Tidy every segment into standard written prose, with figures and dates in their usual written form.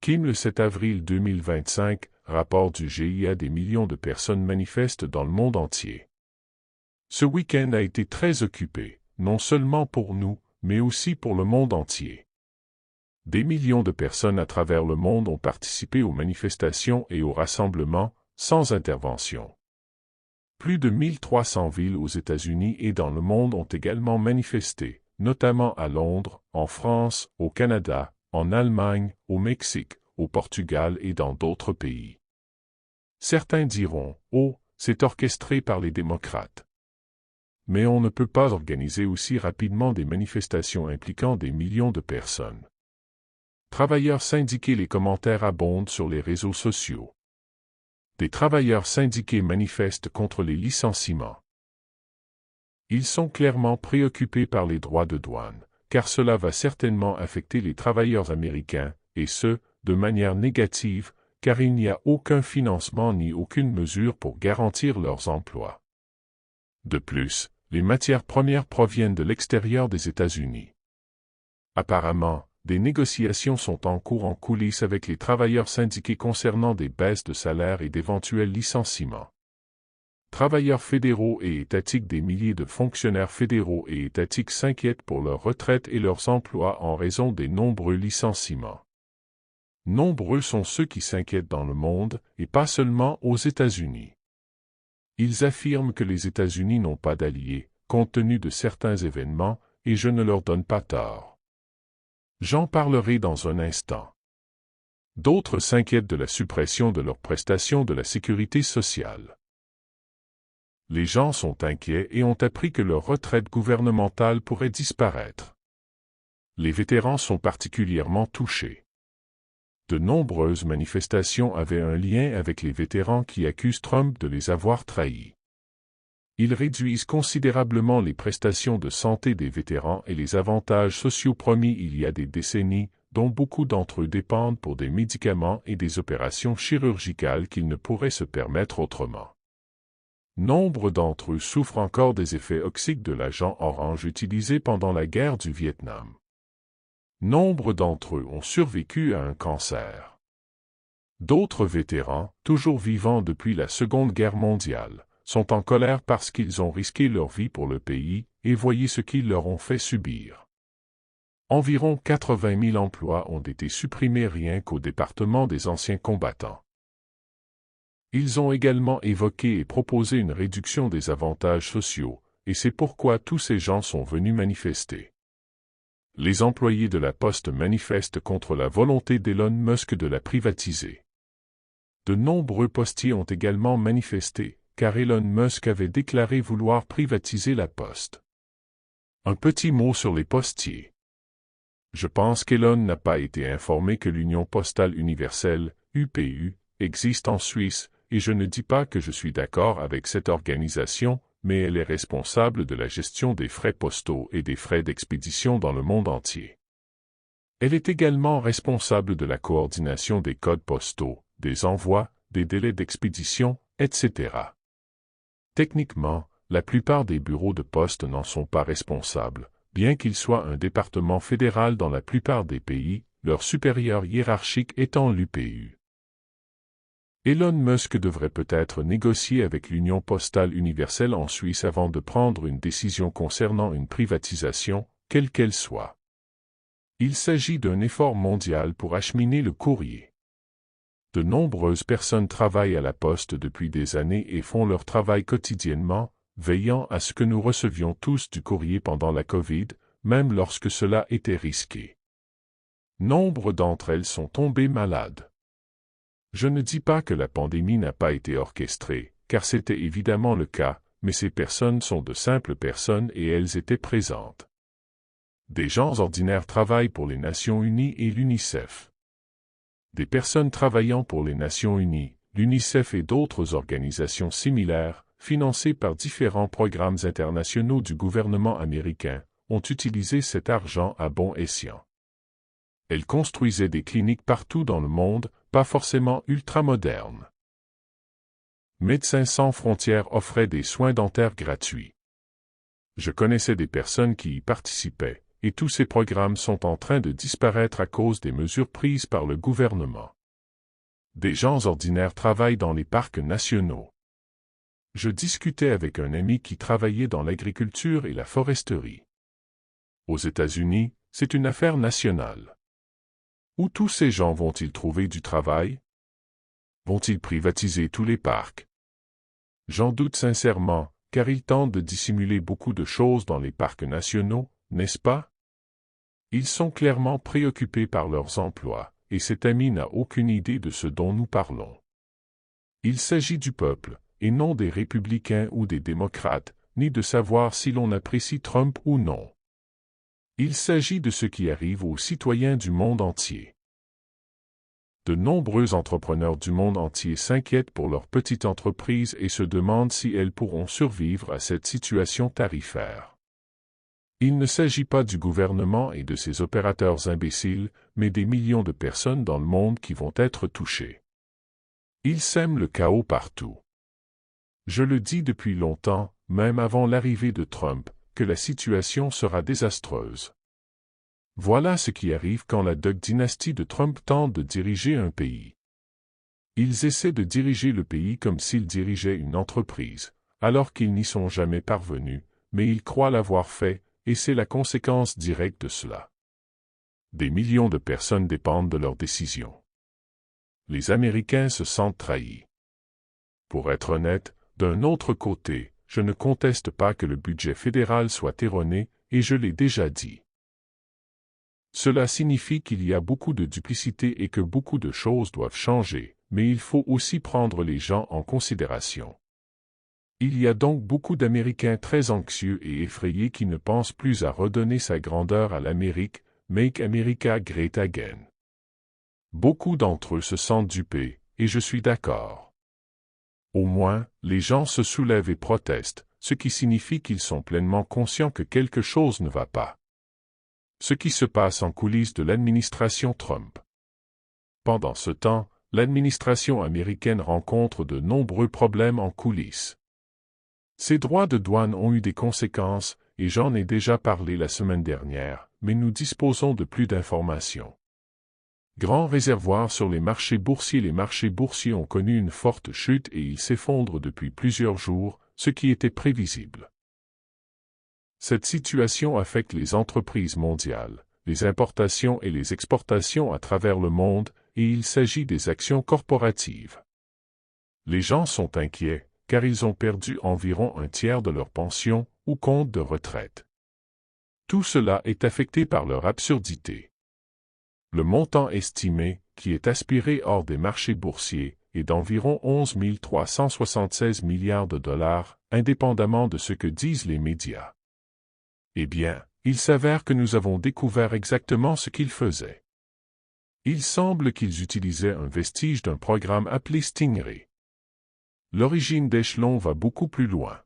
Kim le 7 avril 2025, rapport du GIA, des millions de personnes manifestent dans le monde entier. Ce week-end a été très occupé, non seulement pour nous, mais aussi pour le monde entier. Des millions de personnes à travers le monde ont participé aux manifestations et aux rassemblements, sans intervention. Plus de 1300 villes aux États-Unis et dans le monde ont également manifesté, notamment à Londres, en France, au Canada, en Allemagne, au Mexique, au Portugal et dans d'autres pays. Certains diront « Oh, c'est orchestré par les démocrates ». Mais on ne peut pas organiser aussi rapidement des manifestations impliquant des millions de personnes. Travailleurs syndiqués, les commentaires abondent sur les réseaux sociaux. Des travailleurs syndiqués manifestent contre les licenciements. Ils sont clairement préoccupés par les droits de douane, car cela va certainement affecter les travailleurs américains, et ce, de manière négative, car il n'y a aucun financement ni aucune mesure pour garantir leurs emplois. De plus, les matières premières proviennent de l'extérieur des États-Unis. Apparemment, des négociations sont en cours en coulisses avec les travailleurs syndiqués concernant des baisses de salaire et d'éventuels licenciements. Travailleurs fédéraux et étatiques, des milliers de fonctionnaires fédéraux et étatiques s'inquiètent pour leur retraite et leurs emplois en raison des nombreux licenciements. Nombreux sont ceux qui s'inquiètent dans le monde, et pas seulement aux États-Unis. Ils affirment que les États-Unis n'ont pas d'alliés, compte tenu de certains événements, et je ne leur donne pas tort. J'en parlerai dans un instant. D'autres s'inquiètent de la suppression de leurs prestations de la sécurité sociale. Les gens sont inquiets et ont appris que leur retraite gouvernementale pourrait disparaître. Les vétérans sont particulièrement touchés. De nombreuses manifestations avaient un lien avec les vétérans qui accusent Trump de les avoir trahis. Ils réduisent considérablement les prestations de santé des vétérans et les avantages sociaux promis il y a des décennies, dont beaucoup d'entre eux dépendent pour des médicaments et des opérations chirurgicales qu'ils ne pourraient se permettre autrement. Nombre d'entre eux souffrent encore des effets toxiques de l'agent orange utilisé pendant la guerre du Vietnam. Nombre d'entre eux ont survécu à un cancer. D'autres vétérans, toujours vivants depuis la Seconde Guerre mondiale, sont en colère parce qu'ils ont risqué leur vie pour le pays, et voyez ce qu'ils leur ont fait subir. Environ 80 000 emplois ont été supprimés rien qu'au département des anciens combattants. Ils ont également évoqué et proposé une réduction des avantages sociaux, et c'est pourquoi tous ces gens sont venus manifester. Les employés de la Poste manifestent contre la volonté d'Elon Musk de la privatiser. De nombreux postiers ont également manifesté, car Elon Musk avait déclaré vouloir privatiser la Poste. Un petit mot sur les postiers. Je pense qu'Elon n'a pas été informé que l'Union postale universelle, UPU, existe en Suisse, et je ne dis pas que je suis d'accord avec cette organisation, mais elle est responsable de la gestion des frais postaux et des frais d'expédition dans le monde entier. Elle est également responsable de la coordination des codes postaux, des envois, des délais d'expédition, etc. Techniquement, la plupart des bureaux de poste n'en sont pas responsables, bien qu'ils soient un département fédéral dans la plupart des pays, leur supérieur hiérarchique étant l'UPU. Elon Musk devrait peut-être négocier avec l'Union postale universelle en Suisse avant de prendre une décision concernant une privatisation, quelle qu'elle soit. Il s'agit d'un effort mondial pour acheminer le courrier. De nombreuses personnes travaillent à la Poste depuis des années et font leur travail quotidiennement, veillant à ce que nous recevions tous du courrier pendant la COVID, même lorsque cela était risqué. Nombre d'entre elles sont tombées malades. Je ne dis pas que la pandémie n'a pas été orchestrée, car c'était évidemment le cas, mais ces personnes sont de simples personnes et elles étaient présentes. Des gens ordinaires travaillent pour les Nations Unies et l'UNICEF. Des personnes travaillant pour les Nations Unies, l'UNICEF et d'autres organisations similaires, financées par différents programmes internationaux du gouvernement américain, ont utilisé cet argent à bon escient. Elles construisaient des cliniques partout dans le monde, pas forcément ultramodernes. Médecins sans frontières offrait des soins dentaires gratuits. Je connaissais des personnes qui y participaient, et tous ces programmes sont en train de disparaître à cause des mesures prises par le gouvernement. Des gens ordinaires travaillent dans les parcs nationaux. Je discutais avec un ami qui travaillait dans l'agriculture et la foresterie. Aux États-Unis, c'est une affaire nationale. Où tous ces gens vont-ils trouver du travail? Vont-ils privatiser tous les parcs? J'en doute sincèrement, car ils tentent de dissimuler beaucoup de choses dans les parcs nationaux, n'est-ce pas? Ils sont clairement préoccupés par leurs emplois, et cet ami n'a aucune idée de ce dont nous parlons. Il s'agit du peuple, et non des républicains ou des démocrates, ni de savoir si l'on apprécie Trump ou non. Il s'agit de ce qui arrive aux citoyens du monde entier. De nombreux entrepreneurs du monde entier s'inquiètent pour leurs petites entreprises et se demandent si elles pourront survivre à cette situation tarifaire. Il ne s'agit pas du gouvernement et de ses opérateurs imbéciles, mais des millions de personnes dans le monde qui vont être touchées. Ils sèment le chaos partout. Je le dis depuis longtemps, même avant l'arrivée de Trump, que la situation sera désastreuse. Voilà ce qui arrive quand la dynastie de Trump tente de diriger un pays. Ils essaient de diriger le pays comme s'ils dirigeaient une entreprise, alors qu'ils n'y sont jamais parvenus, mais ils croient l'avoir fait, et c'est la conséquence directe de cela. Des millions de personnes dépendent de leurs décisions. Les Américains se sentent trahis. Pour être honnête, d'un autre côté, je ne conteste pas que le budget fédéral soit erroné, et je l'ai déjà dit. Cela signifie qu'il y a beaucoup de duplicité et que beaucoup de choses doivent changer, mais il faut aussi prendre les gens en considération. Il y a donc beaucoup d'Américains très anxieux et effrayés qui ne pensent plus à redonner sa grandeur à l'Amérique, Make America Great Again. Beaucoup d'entre eux se sentent dupés, et je suis d'accord. Au moins, les gens se soulèvent et protestent, ce qui signifie qu'ils sont pleinement conscients que quelque chose ne va pas. Ce qui se passe en coulisses de l'administration Trump. Pendant ce temps, l'administration américaine rencontre de nombreux problèmes en coulisses. Ces droits de douane ont eu des conséquences, et j'en ai déjà parlé la semaine dernière, mais nous disposons de plus d'informations. Grand réservoir sur les marchés boursiers ont connu une forte chute et ils s'effondrent depuis plusieurs jours, ce qui était prévisible. Cette situation affecte les entreprises mondiales, les importations et les exportations à travers le monde, et il s'agit des actions corporatives. Les gens sont inquiets, car ils ont perdu environ un tiers de leur pension ou compte de retraite. Tout cela est affecté par leur absurdité. Le montant estimé, qui est aspiré hors des marchés boursiers, est d'environ 11 376 milliards de dollars, indépendamment de ce que disent les médias. Eh bien, il s'avère que nous avons découvert exactement ce qu'ils faisaient. Il semble qu'ils utilisaient un vestige d'un programme appelé Stingray. L'origine d'Echelon va beaucoup plus loin.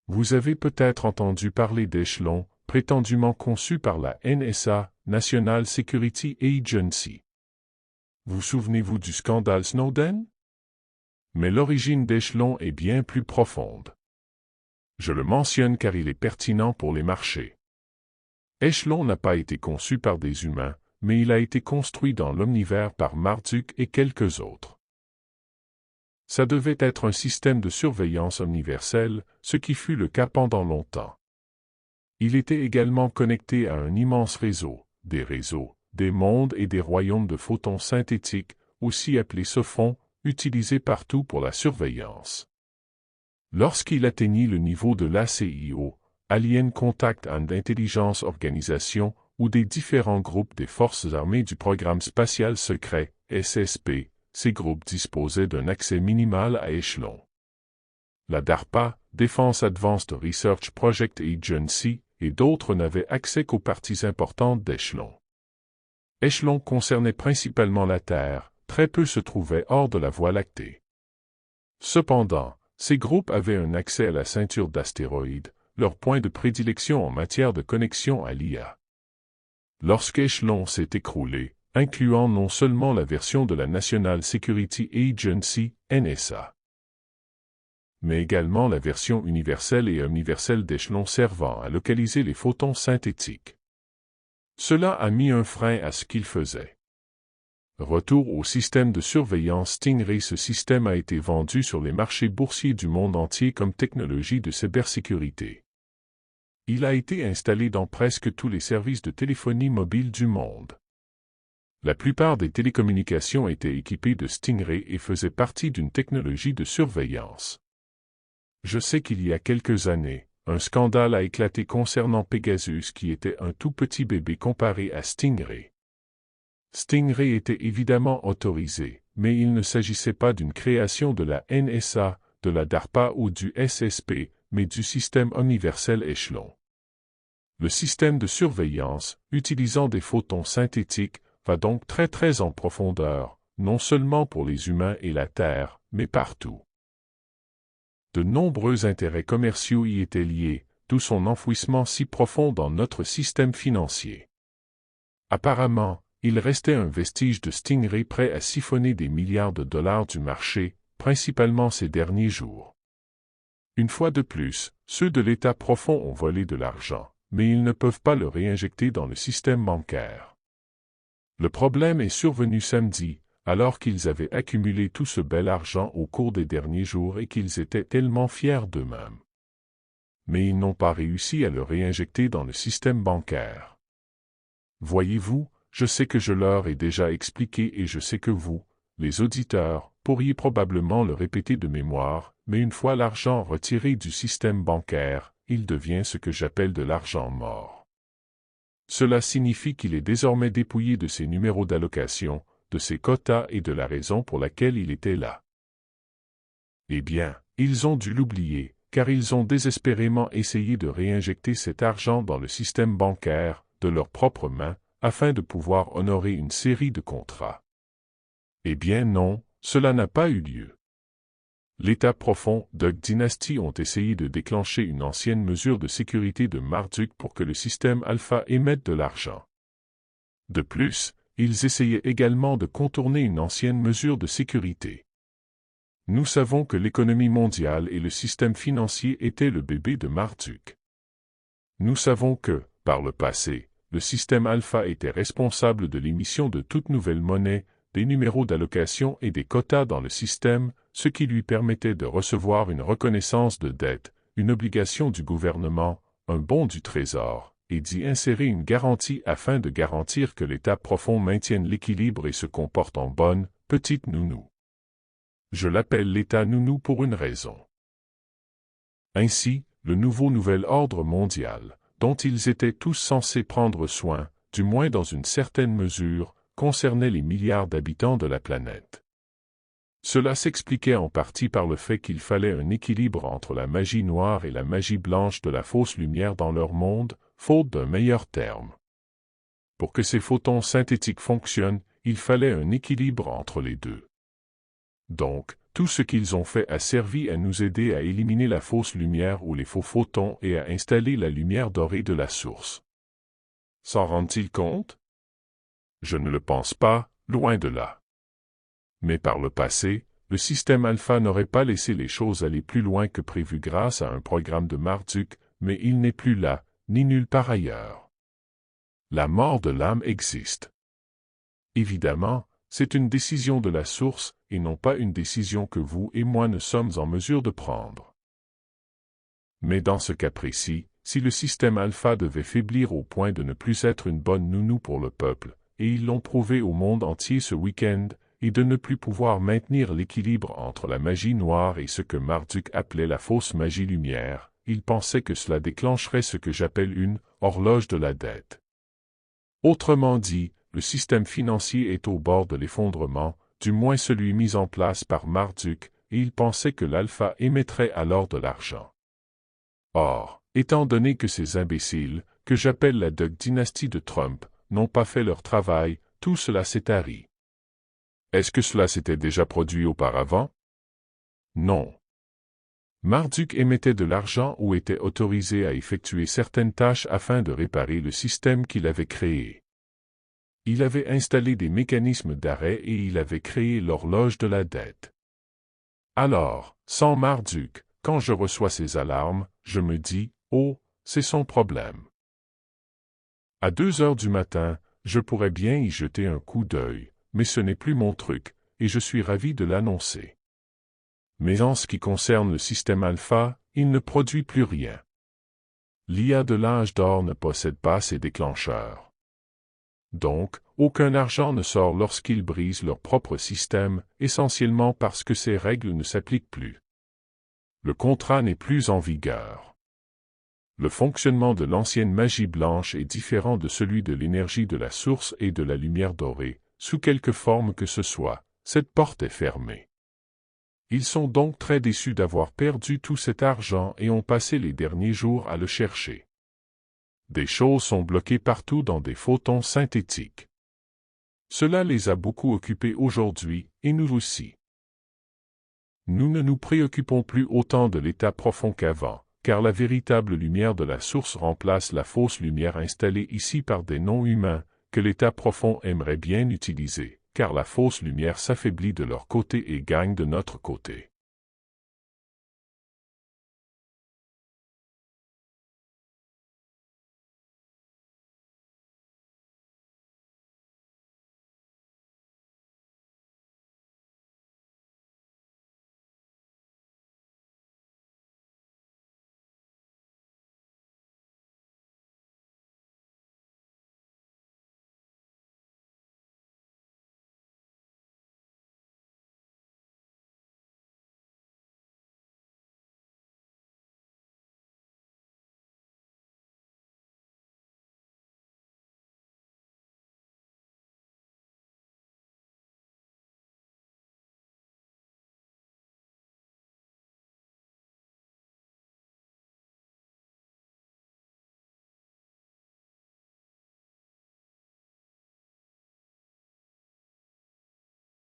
Vous avez peut-être entendu parler d'Echelon, prétendument conçu par la NSA, National Security Agency. Vous souvenez-vous du scandale Snowden? Mais l'origine d'Echelon est bien plus profonde. Je le mentionne car il est pertinent pour les marchés. Echelon n'a pas été conçu par des humains, mais il a été construit dans l'omnivers par Marduk et quelques autres. Ça devait être un système de surveillance universel, ce qui fut le cas pendant longtemps. Il était également connecté à un immense réseau, des mondes et des royaumes de photons synthétiques, aussi appelés sophons, utilisés partout pour la surveillance. Lorsqu'il atteignit le niveau de l'ACIO, Alien Contact and Intelligence Organization, ou des différents groupes des forces armées du programme spatial secret, SSP, ces groupes disposaient d'un accès minimal à Echelon. La DARPA, Defense Advanced Research Project Agency, et d'autres n'avaient accès qu'aux parties importantes d'Echelon. Echelon concernait principalement la Terre, très peu se trouvait hors de la Voie lactée. Cependant, ces groupes avaient un accès à la ceinture d'astéroïdes, leur point de prédilection en matière de connexion à l'IA. Lorsqu'Echelon s'est écroulé, incluant non seulement la version de la National Security Agency, NSA, mais également la version universelle et omniverselle d'Echelon servant à localiser les photons synthétiques. Cela a mis un frein à ce qu'il faisait. Retour au système de surveillance Stingray. Ce système a été vendu sur les marchés boursiers du monde entier comme technologie de cybersécurité. Il a été installé dans presque tous les services de téléphonie mobile du monde. La plupart des télécommunications étaient équipées de Stingray et faisaient partie d'une technologie de surveillance. Je sais qu'il y a quelques années, un scandale a éclaté concernant Pegasus qui était un tout petit bébé comparé à Stingray. Stingray était évidemment autorisé, mais il ne s'agissait pas d'une création de la NSA, de la DARPA ou du SSP, mais du système universel échelon. Le système de surveillance, utilisant des photons synthétiques, va donc très en profondeur, non seulement pour les humains et la Terre, mais partout. De nombreux intérêts commerciaux y étaient liés, d'où son enfouissement si profond dans notre système financier. Apparemment, il restait un vestige de Stingray prêt à siphonner des milliards de dollars du marché, principalement ces derniers jours. Une fois de plus, ceux de l'État profond ont volé de l'argent, mais ils ne peuvent pas le réinjecter dans le système bancaire. Le problème est survenu samedi, alors qu'ils avaient accumulé tout ce bel argent au cours des derniers jours et qu'ils étaient tellement fiers d'eux-mêmes. Mais ils n'ont pas réussi à le réinjecter dans le système bancaire. Voyez-vous, je sais que je leur ai déjà expliqué et je sais que vous, les auditeurs, pourriez probablement le répéter de mémoire, mais une fois l'argent retiré du système bancaire, il devient ce que j'appelle de l'argent mort. Cela signifie qu'il est désormais dépouillé de ses numéros d'allocation, de ses quotas et de la raison pour laquelle il était là. Eh bien, ils ont dû l'oublier, car ils ont désespérément essayé de réinjecter cet argent dans le système bancaire, de leurs propres mains, afin de pouvoir honorer une série de contrats. Eh bien non, cela n'a pas eu lieu. L'État profond, Duck Dynasty ont essayé de déclencher une ancienne mesure de sécurité de Marduk pour que le système Alpha émette de l'argent. De plus, ils essayaient également de contourner une ancienne mesure de sécurité. Nous savons que l'économie mondiale et le système financier étaient le bébé de Marduk. Nous savons que, par le passé, le système Alpha était responsable de l'émission de toute nouvelle monnaie, des numéros d'allocation et des quotas dans le système, ce qui lui permettait de recevoir une reconnaissance de dette, une obligation du gouvernement, un bon du Trésor, et d'y insérer une garantie afin de garantir que l'État profond maintienne l'équilibre et se comporte en bonne, petite nounou. Je l'appelle l'État nounou pour une raison. Ainsi, le nouvel ordre mondial, dont ils étaient tous censés prendre soin, du moins dans une certaine mesure, concernait les milliards d'habitants de la planète. Cela s'expliquait en partie par le fait qu'il fallait un équilibre entre la magie noire et la magie blanche de la fausse lumière dans leur monde, faute d'un meilleur terme. Pour que ces photons synthétiques fonctionnent, il fallait un équilibre entre les deux. Donc, tout ce qu'ils ont fait a servi à nous aider à éliminer la fausse lumière ou les faux photons et à installer la lumière dorée de la source. S'en rendent-ils compte? Je ne le pense pas, loin de là. Mais par le passé, le système Alpha n'aurait pas laissé les choses aller plus loin que prévu grâce à un programme de Marduk, mais il n'est plus là, ni nulle part ailleurs. La mort de l'âme existe. Évidemment, c'est une décision de la source, et non pas une décision que vous et moi ne sommes en mesure de prendre. Mais dans ce cas précis, si le système Alpha devait faiblir au point de ne plus être une bonne nounou pour le peuple, et ils l'ont prouvé au monde entier ce week-end, et de ne plus pouvoir maintenir l'équilibre entre la magie noire et ce que Marduk appelait la fausse magie lumière, ils pensaient que cela déclencherait ce que j'appelle une « horloge de la dette ». Autrement dit, le système financier est au bord de l'effondrement, du moins celui mis en place par Marduk, et ils pensaient que l'alpha émettrait alors de l'argent. Or, étant donné que ces imbéciles, que j'appelle la Duck Dynasty de Trump, n'ont pas fait leur travail, tout cela s'est tari. Est-ce que cela s'était déjà produit auparavant? Non. Marduk émettait de l'argent ou était autorisé à effectuer certaines tâches afin de réparer le système qu'il avait créé. Il avait installé des mécanismes d'arrêt et il avait créé l'horloge de la dette. Alors, sans Marduk, quand je reçois ces alarmes, je me dis, oh, c'est son problème. À 2 heures du matin, je pourrais bien y jeter un coup d'œil, mais ce n'est plus mon truc, et je suis ravi de l'annoncer. Mais en ce qui concerne le système alpha, il ne produit plus rien. L'IA de l'âge d'or ne possède pas ces déclencheurs. Donc, aucun argent ne sort lorsqu'ils brisent leur propre système, essentiellement parce que ces règles ne s'appliquent plus. Le contrat n'est plus en vigueur. Le fonctionnement de l'ancienne magie blanche est différent de celui de l'énergie de la source et de la lumière dorée, sous quelque forme que ce soit, cette porte est fermée. Ils sont donc très déçus d'avoir perdu tout cet argent et ont passé les derniers jours à le chercher. Des choses sont bloquées partout dans des photons synthétiques. Cela les a beaucoup occupés aujourd'hui, et nous aussi. Nous ne nous préoccupons plus autant de l'état profond qu'avant, car la véritable lumière de la source remplace la fausse lumière installée ici par des non-humains, que l'état profond aimerait bien utiliser, car la fausse lumière s'affaiblit de leur côté et gagne de notre côté.